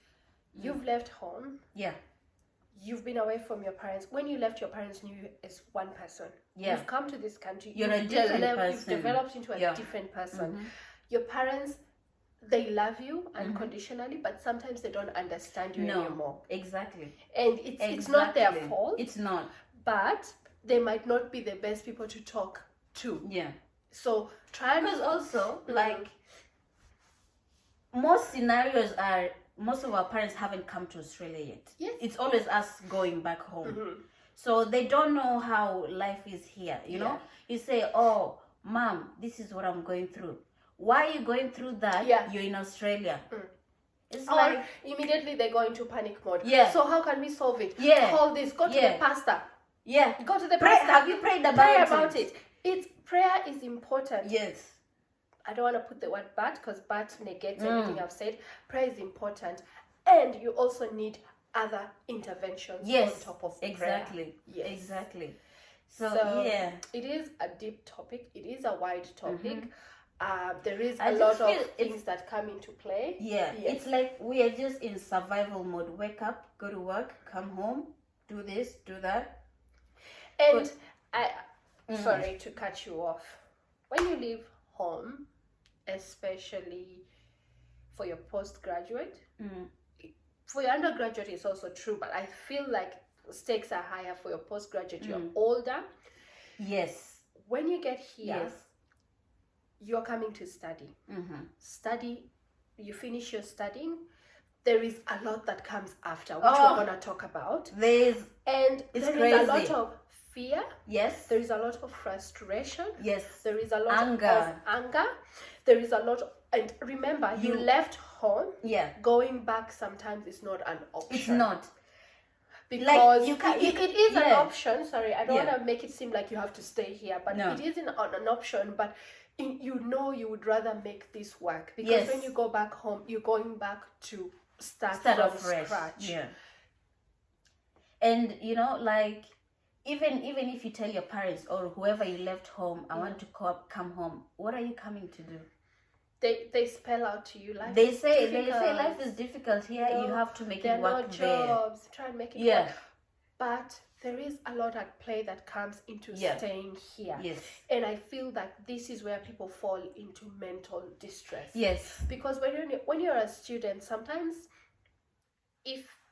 you've left home. Yeah. You've been away from your parents. When you left, your parents knew you as one person. Yeah. You've come to this country. You're a different person. You've developed into a different person. Mm-hmm. Your parents, they love you unconditionally, but sometimes they don't understand you anymore. Exactly. And it's not their fault. It's not. But they might not be the best people to talk to. Yeah. So try and... Because also, like, most scenarios are... Most of our parents haven't come to Australia yet. Yes. It's always us going back home. Mm-hmm. So they don't know how life is here, you know? You say, oh, Mom, this is what I'm going through. Why are you going through that? Yeah. You're in Australia. It's like... immediately they go into panic mode. Yeah. So how can we solve it? Yeah. Call this. Go to the pastor. Yeah. Go to the pastor. Have you prayed about it? Prayer is important. Yes. I don't want to put the word but because but negates everything I've said. Prayer is important. And you also need other interventions on top of prayer. Yes. Exactly. So it is a deep topic. It is a wide topic. There is a lot of things that come into play. Yeah. Yes. It's like we are just in survival mode. Wake up, go to work, come home, do this, do that. And sorry to cut you off. When you leave home, especially for your postgraduate, for your undergraduate it's also true, but I feel like stakes are higher for your postgraduate. You're older. Yes. When you get here, you're coming to study. Study, you finish your studying. There is a lot that comes after, which we're going to talk about. There is a lot of fear. Yes. There is a lot of frustration. Yes. There is a lot of anger. There is a lot and remember, you left home. Yeah. Going back sometimes is not an option. It's not. Because it is an option. Sorry, I don't want to make it seem like you have to stay here, but it isn't an option. But you would rather make this work, because when you go back home, you're going back to start from scratch. Yeah. And like even if you tell your parents or whoever you left home, I want to come home, what are you coming to do? They spell out to you life. They say life is difficult here. You have to make it work there. Jobs. Try and make it work. But there is a lot at play that comes into staying here. Yes. And I feel that this is where people fall into mental distress. Yes. Because when you're a student, sometimes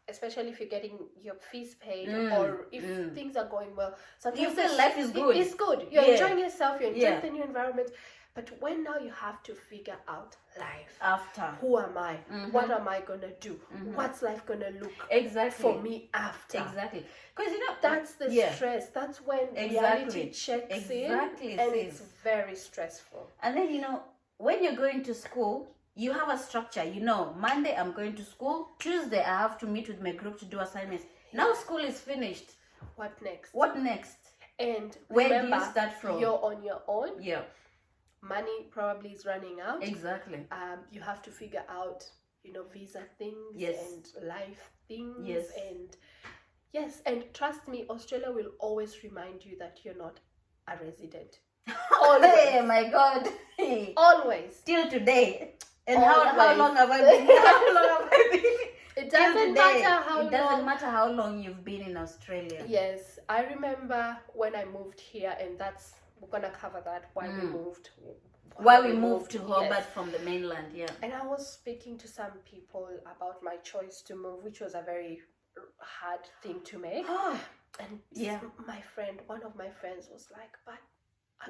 especially if you're getting your fees paid or if things are going well, sometimes you feel life is good. It's good. You're enjoying yourself. You're enjoying the new environment. But when now you have to figure out life. After. Who am I? What am I going to do? What's life going to look for me after? Exactly. Because that's the stress. That's when reality checks in. And it's very stressful. And then, when you're going to school, you have a structure. Monday I'm going to school. Tuesday I have to meet with my group to do assignments. Now school is finished. What next? And where do you start from? You're on your own. Yeah. Money probably is running out. Exactly. You have to figure out, visa things and life things. Yes. And trust me, Australia will always remind you that you're not a resident. Always. Oh my God. Always. Till today. And how long have I been here? How long have I been? It doesn't matter how long. It doesn't matter how long you've been in Australia. Yes. I remember when I moved here, and that's we're gonna cover that, why we moved. Why we moved to Hobart from the mainland, And I was speaking to some people about my choice to move, which was a very hard thing to make. And one of my friends was like, but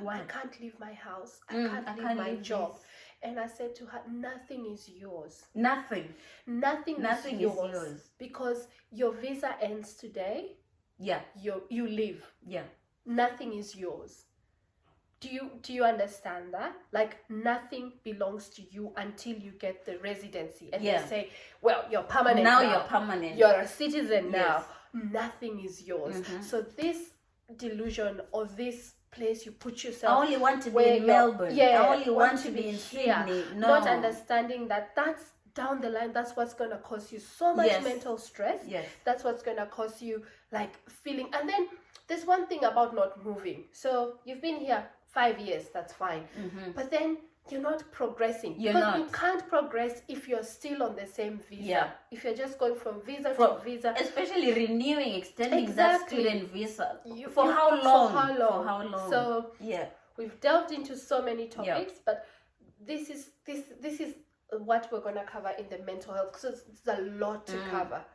I can't leave my house. I can't leave my job. And I said to her, nothing is yours. Nothing is yours. Because your visa ends today. Yeah. You leave. Yeah. Nothing is yours. Do you understand that? Like, nothing belongs to you until you get the residency. And they say, well, you're permanent now. You're permanent. You're a citizen now. Nothing is yours. So this delusion or this place you put yourself, I only want to be in Melbourne. I only want to be in Sydney. No. Not understanding that that's down the line, that's what's going to cause you so much mental stress. That's what's going to cause you like feeling. And then there's one thing about not moving. So you've been here 5 years, that's fine. But then you're not progressing. You can't progress if you're still on the same visa. If you're just going from visa to visa. Especially renewing, extending that student visa. For how long? For how long? So we've delved into so many topics, but this is what we're going to cover in the mental health, because it's a lot to cover.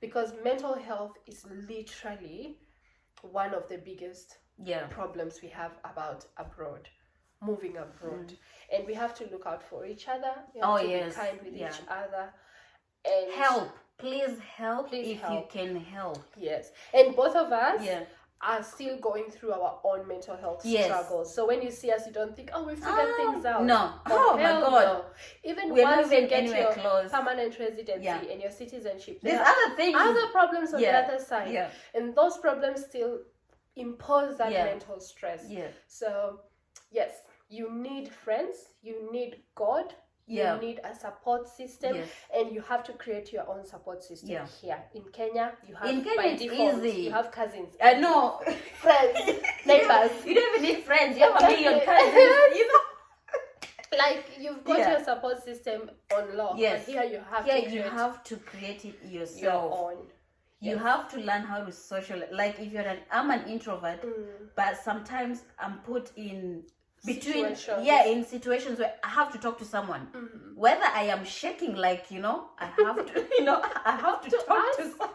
Because mental health is literally one of the biggest problems we have about moving abroad. And we have to look out for each other. We have to be kind with each other. And help. Please help if you can help. Yes. And both of us are still going through our own mental health struggles. So when you see us, you don't think, we figured things out. No. Oh my God. No. Even once you get your permanent residency and your citizenship, there's other things. Other problems on the other side. And those problems still impose that mental stress. So, yes, you need friends, you need God, you need a support system, and you have to create your own support system here. In Kenya, you have by default, you have cousins. I know. Friends, neighbors. You don't even need friends, you have a million cousins, you know. Like, you've got your support system on lock, but here you have to create it yourself. Your own. You have to learn how to socialize. Like, if I'm an introvert, but sometimes I'm put in between in situations where I have to talk to someone, whether I am shaking, like, I have to I have to talk to someone.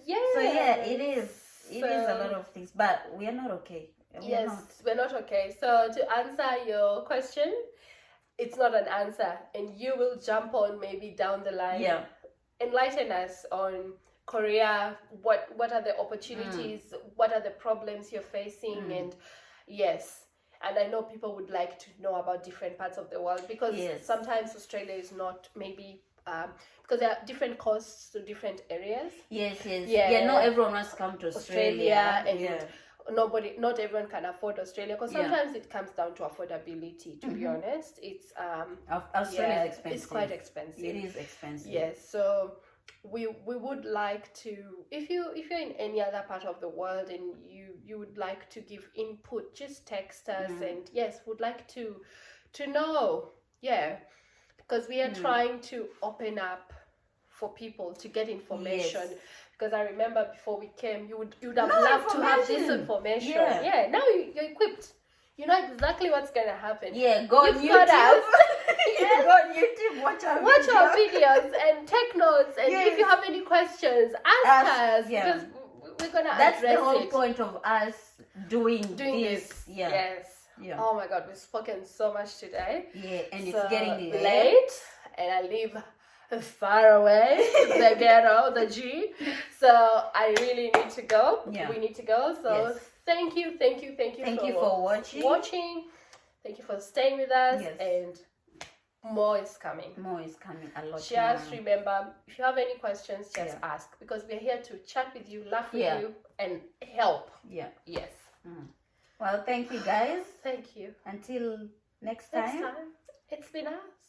So it is a lot of things, but we are not okay. We're not okay. So to answer your question, it's not an answer, and you will jump on maybe down the line. Enlighten us on Korea. What are the opportunities? What are the problems you're facing? And and I know people would like to know about different parts of the world, because sometimes Australia is not maybe because there are different costs to different areas. Not everyone wants to come to Australia, and not everyone can afford Australia, because sometimes it comes down to affordability, to be honest. It's Australia is expensive. It's quite expensive. It is expensive. So we would like to, if you're in any other part of the world and you would like to give input, just text us. And would like to know, because we are trying to open up for people to get information. Because I remember before we came, you would have loved to have this information. Now you're equipped. You know exactly what's going to happen. Go on YouTube. Go on YouTube, watch our videos and take notes. And if you have any questions, ask us. Because we're going to address it. That's the whole point of us doing this. Oh my God, we've spoken so much today. And it's getting late. And I live far away, the ghetto, the G. So I really need to go. We need to go. So thank you for watching. Thank you for staying with us. And more is coming. A lot. Just remember, if you have any questions, just ask, because we're here to chat with you, laugh with you, and help. Yes. Well, thank you, guys. Thank you. Until next time. It's been us.